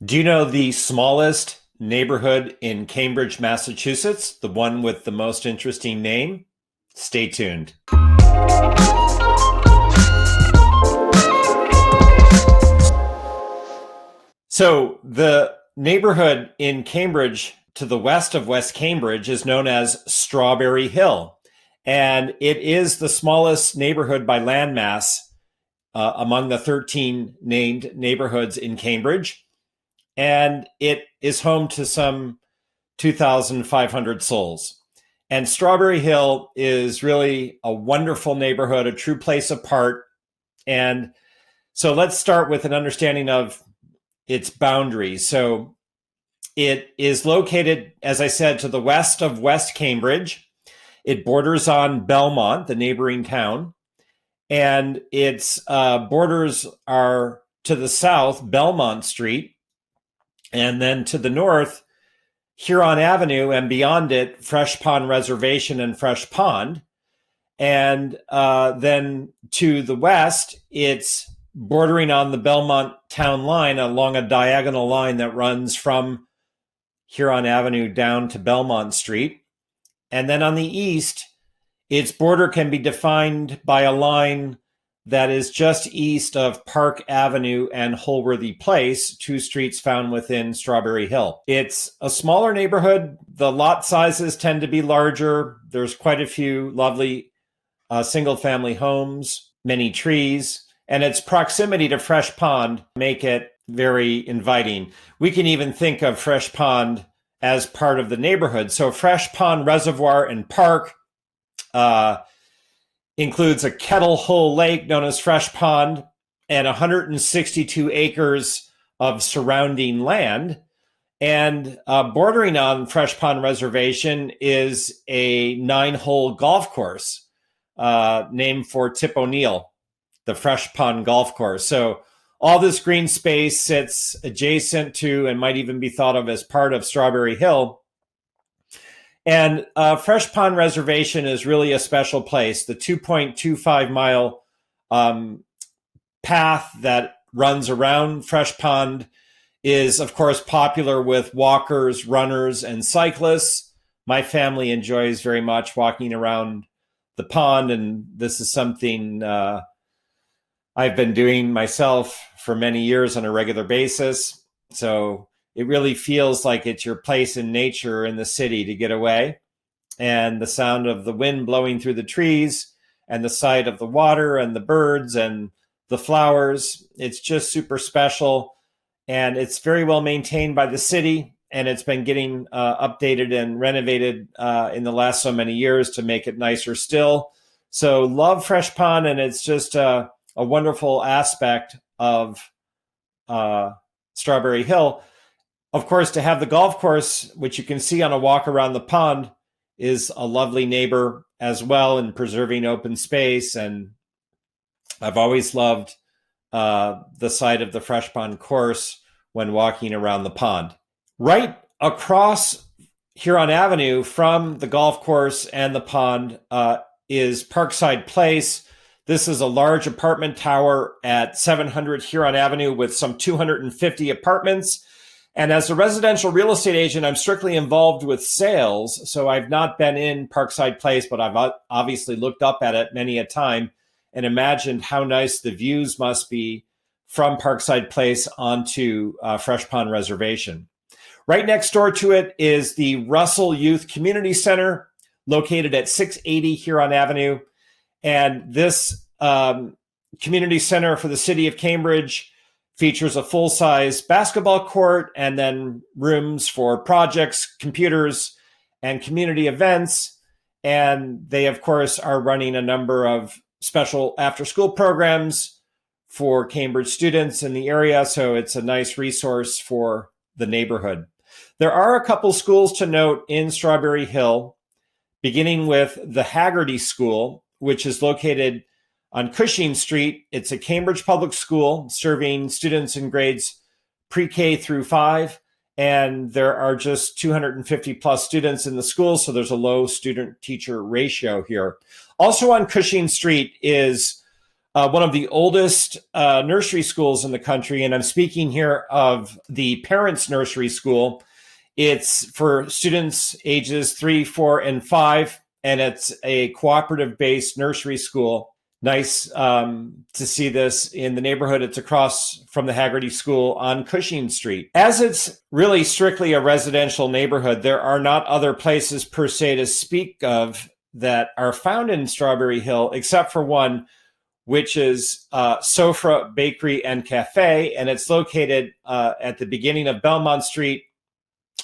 Do you know the smallest neighborhood in Cambridge, Massachusetts? The one with the most interesting name? Stay tuned. So, the neighborhood in Cambridge to the west of West Cambridge is known as Strawberry Hill. And it is the smallest neighborhood by landmass among the 13 named neighborhoods in Cambridge. And it is home to some 2,500 souls. And Strawberry Hill is really a wonderful neighborhood, a true place apart. And so let's start with an understanding of its boundaries. So it is located, as I said, to the west of West Cambridge. It borders on Belmont, the neighboring town. And its borders are to the south, Belmont Street. And then to the north, Huron Avenue, and beyond it, Fresh Pond Reservation and Fresh Pond. And then to the west, it's bordering on the Belmont town line along a diagonal line that runs from Huron Avenue down to Belmont Street. And then on the east, its border can be defined by a line that is just east of Park Avenue and Holworthy Place, two streets found within Strawberry Hill. It's a smaller neighborhood. The lot sizes tend to be larger. There's quite a few lovely single-family homes, many trees, and its proximity to Fresh Pond make it very inviting. We can even think of Fresh Pond as part of the neighborhood. So Fresh Pond Reservoir and Park includes a kettle hole lake known as Fresh Pond and 162 acres of surrounding land. And bordering on Fresh Pond Reservation is a 9-hole golf course named for Tip O'Neill, the Fresh Pond Golf Course. So all this green space sits adjacent to and might even be thought of as part of Strawberry Hill. And Fresh Pond Reservation is really a special place. The 2.25 mile path that runs around Fresh Pond is, of course, popular with walkers, runners, and cyclists. My family enjoys very much walking around the pond, and this is something I've been doing myself for many years on a regular basis. So it really feels like it's your place in nature in the city to get away. And the sound of the wind blowing through the trees and the sight of the water and the birds and the flowers, it's just super special. And it's very well maintained by the city. And it's been getting updated and renovated in the last so many years to make it nicer still. So love Fresh Pond, and it's just a wonderful aspect of Strawberry Hill. Of course, to have the golf course, which you can see on a walk around the pond, is a lovely neighbor as well in preserving open space. And I've always loved the sight of the Fresh Pond course when walking around the pond. Right across Huron Avenue from the golf course and the pond is Parkside Place. This is a large apartment tower at 700 Huron Avenue with some 250 apartments. And as a residential real estate agent, I'm strictly involved with sales. So I've not been in Parkside Place, but I've obviously looked up at it many a time and imagined how nice the views must be from Parkside Place onto Fresh Pond Reservation. Right next door to it is the Russell Youth Community Center, located at 680 Huron Avenue. And this community center for the city of Cambridge features a full-size basketball court and then rooms for projects, computers, and community events. And they, of course, are running a number of special after-school programs for Cambridge students in the area. So it's a nice resource for the neighborhood. There are a couple schools to note in Strawberry Hill, beginning with the Haggerty School, which is located on Cushing Street. It's a Cambridge public school serving students in grades pre-K through 5. And there are just 250 plus students in the school, so there's a low student-teacher ratio here. Also on Cushing Street is one of the oldest nursery schools in the country. And I'm speaking here of the Parents Nursery School. It's for students ages 3, 4, and 5, and it's a cooperative-based nursery school. Nice to see this in the neighborhood. It's across from the Haggerty School on Cushing Street. As it's really strictly a residential neighborhood, there are not other places per se to speak of that are found in Strawberry Hill, except for one, which is Sofra Bakery and Cafe, and it's located at the beginning of Belmont Street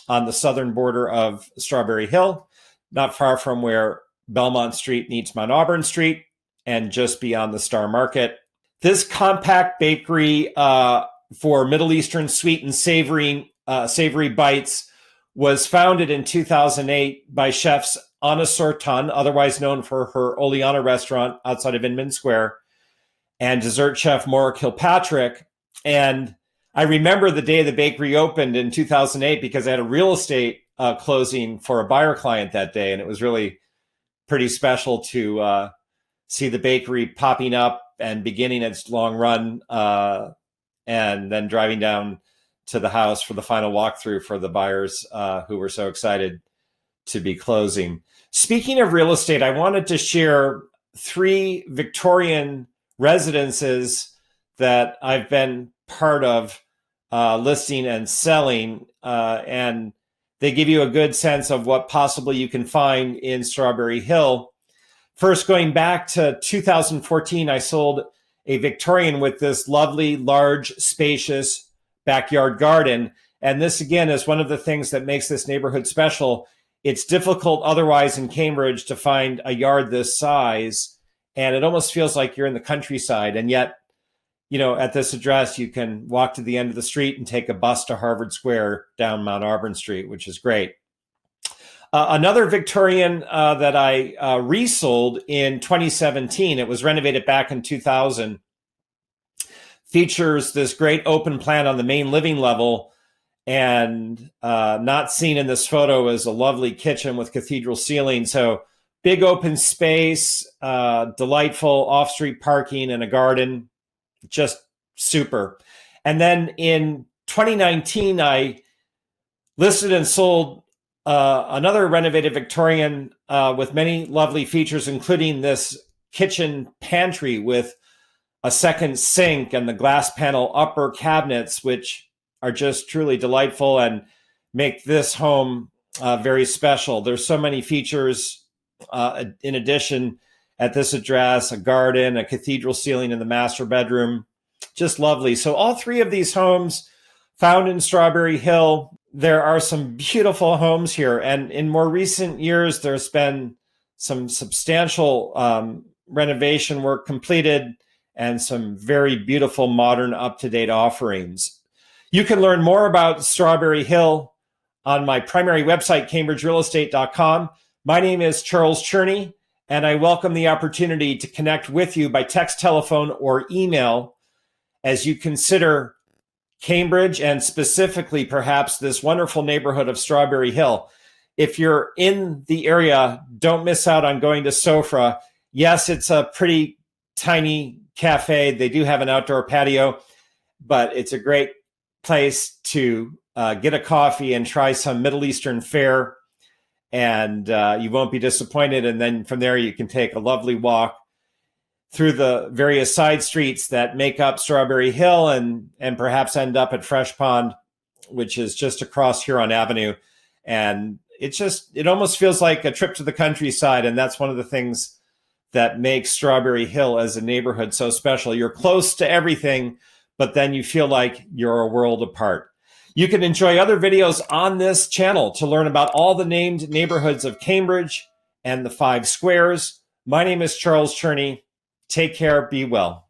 on the southern border of Strawberry Hill, not far from where Belmont Street meets Mount Auburn Street, and just beyond the Star Market. This compact bakery for Middle Eastern sweet and savory bites was founded in 2008 by chefs Anna Sortan, otherwise known for her Oleana restaurant outside of Inman Square, and dessert chef Maura Kilpatrick. And I remember the day the bakery opened in 2008 because I had a real estate closing for a buyer client that day, and it was really pretty special to see the bakery popping up and beginning its long run, and then driving down to the house for the final walkthrough for the buyers who were so excited to be closing. Speaking of real estate, I wanted to share 3 Victorian residences that I've been part of listing and selling, and they give you a good sense of what possibly you can find in Strawberry Hill. First, going back to 2014, I sold a Victorian with this lovely, large, spacious backyard garden. And this, again, is one of the things that makes this neighborhood special. It's difficult otherwise in Cambridge to find a yard this size, and it almost feels like you're in the countryside. And yet, you know, at this address, you can walk to the end of the street and take a bus to Harvard Square down Mount Auburn Street, which is great. Another Victorian that I resold in 2017, it was renovated back in 2000, features this great open plan on the main living level. And not seen in this photo is a lovely kitchen with cathedral ceiling. So big open space, delightful off-street parking, and a garden. Just super. And then in 2019, I listed and sold another renovated Victorian with many lovely features, including this kitchen pantry with a second sink and the glass panel upper cabinets, which are just truly delightful and make this home very special. There's so many features in addition at this address: a garden, a cathedral ceiling in the master bedroom. Just lovely. So all 3 of these homes found in Strawberry Hill. There are some beautiful homes here. And in more recent years, there's been some substantial renovation work completed and some very beautiful, modern, up-to-date offerings. You can learn more about Strawberry Hill on my primary website, cambridgerealestate.com. My name is Charles Cherney, and I welcome the opportunity to connect with you by text, telephone, or email as you consider Cambridge, and specifically perhaps this wonderful neighborhood of Strawberry Hill. If you're in the area, don't miss out on going to Sofra. Yes, it's a pretty tiny cafe. They do have an outdoor patio, but it's a great place to get a coffee and try some Middle Eastern fare, and you won't be disappointed. And then from there, you can take a lovely walk through the various side streets that make up Strawberry Hill, and perhaps end up at Fresh Pond, which is just across Huron Avenue. And it almost feels like a trip to the countryside. And that's one of the things that makes Strawberry Hill as a neighborhood so special. You're close to everything, but then you feel like you're a world apart. You can enjoy other videos on this channel to learn about all the named neighborhoods of Cambridge and the 5 squares. My name is Charles Cherney. Take care. Be well.